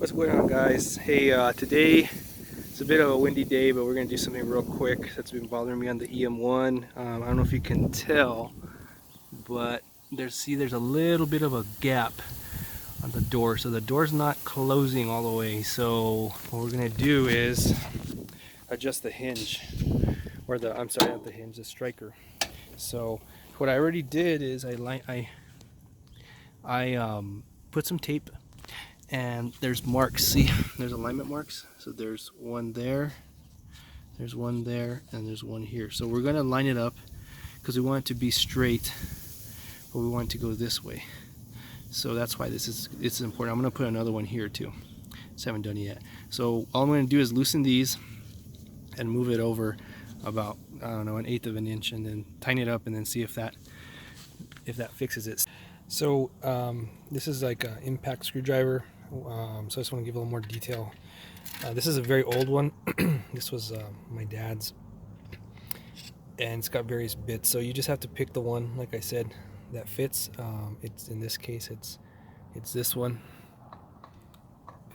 What's going on, guys? Hey, today it's a bit of a windy day, but we're gonna do something real quick that's been bothering me on the EM1. I don't know if you can tell, but there's a little bit of a gap on the door, so the door's not closing all the way. So what we're gonna do is adjust the hinge, or I'm sorry, not the hinge, the striker. So what I already did is I put some tape. And there's marks, see, there's alignment marks. So there's one there, there's one there, and there's one here. So we're gonna line it up because we want it to be straight, but we want it to go this way. So that's why it's important. I'm gonna put another one here too. Just haven't done it yet. So all I'm gonna do is loosen these and move it over about, I don't know, 1/8 of an inch, and then tighten it up and then see if that fixes it. So this is like an impact screwdriver. So I just want to give a little more detail. This is a very old one. This was my dad's, and it's got various bits. So you just have to pick the one, like I said, that fits. It's in this case, it's this one.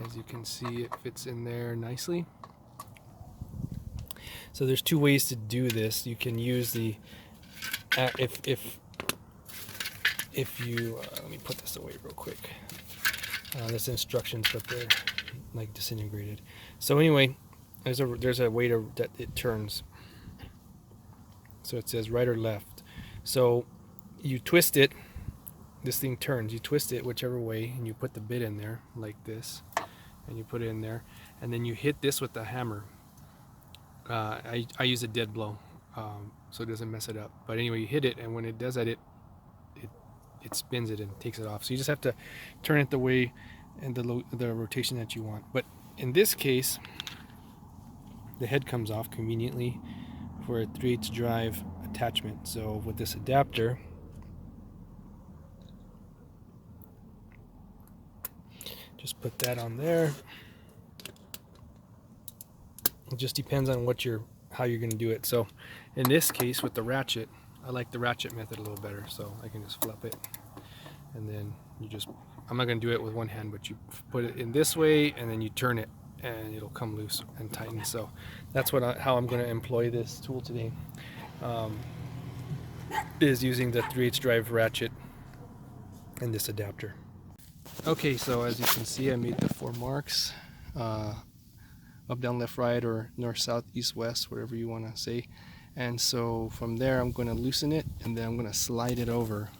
As you can see, it fits in there nicely. So there's two ways to do this. You can use the if you let me put this away real quick. There's instructions, but they're like disintegrated. So anyway, there's a way that it turns. So it says right or left. So you twist it. This thing turns. You twist it whichever way, and you put the bit in there like this, and you put it in there, and then you hit this with the hammer. I use a dead blow, so it doesn't mess it up. But anyway, you hit it, and when it does that, it spins it and takes it off. So you just have to turn it the way and the rotation that you want. But in this case, the head comes off conveniently for a 3/8 drive attachment. So with this adapter, just put that on there. It just depends on how you're going to do it. So in this case, with the ratchet, I like the ratchet method a little better, so I can just flip it, and then I'm not going to do it with one hand, but you put it in this way, and then you turn it, and it'll come loose and tighten. So that's how I'm going to employ this tool today, is using the 3/8 drive ratchet and this adapter. Okay, so as you can see, I made the 4 marks, up, down, left, right, or north, south, east, west, whatever you want to say. And so from there, I'm going to loosen it, and then I'm going to slide it over.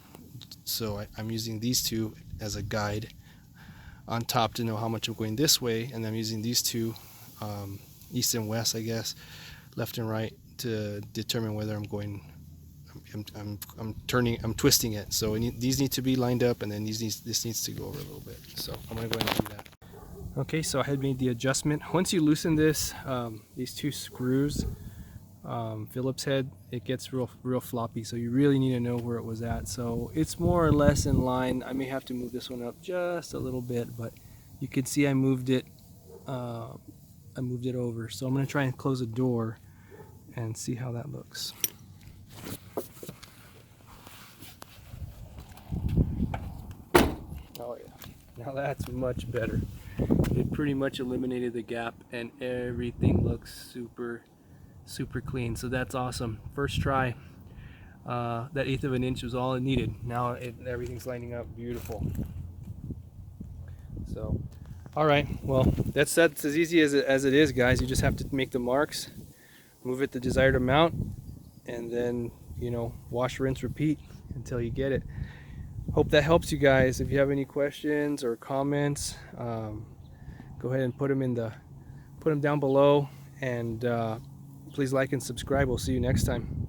So I'm using these two as a guide on top to know how much I'm going this way, and I'm using these two, east and west, I guess, left and right, to determine whether I'm going. I'm twisting it. So these need to be lined up, and then this needs to go over a little bit. So I'm going to go ahead and do that. Okay, so I had made the adjustment. Once you loosen this, these two screws, Phillips head, it gets real floppy, so you really need to know where it was at. So it's more or less in line. I may have to move this one up just a little bit, but you can see I moved it over. So I'm going to try and close the door and see how that looks. Oh yeah, now that's much better. It pretty much eliminated the gap, and everything looks super clean. So that's awesome. First try. That 1/8 of an inch was all it needed. Now everything's lining up beautiful. So all right, well, that's as easy as it is, guys. You just have to make the marks, move it the desired amount, and then, you know, wash, rinse, repeat until you get it. Hope that helps you guys. If you have any questions or comments, go ahead and put them down below, and please like and subscribe. We'll see you next time.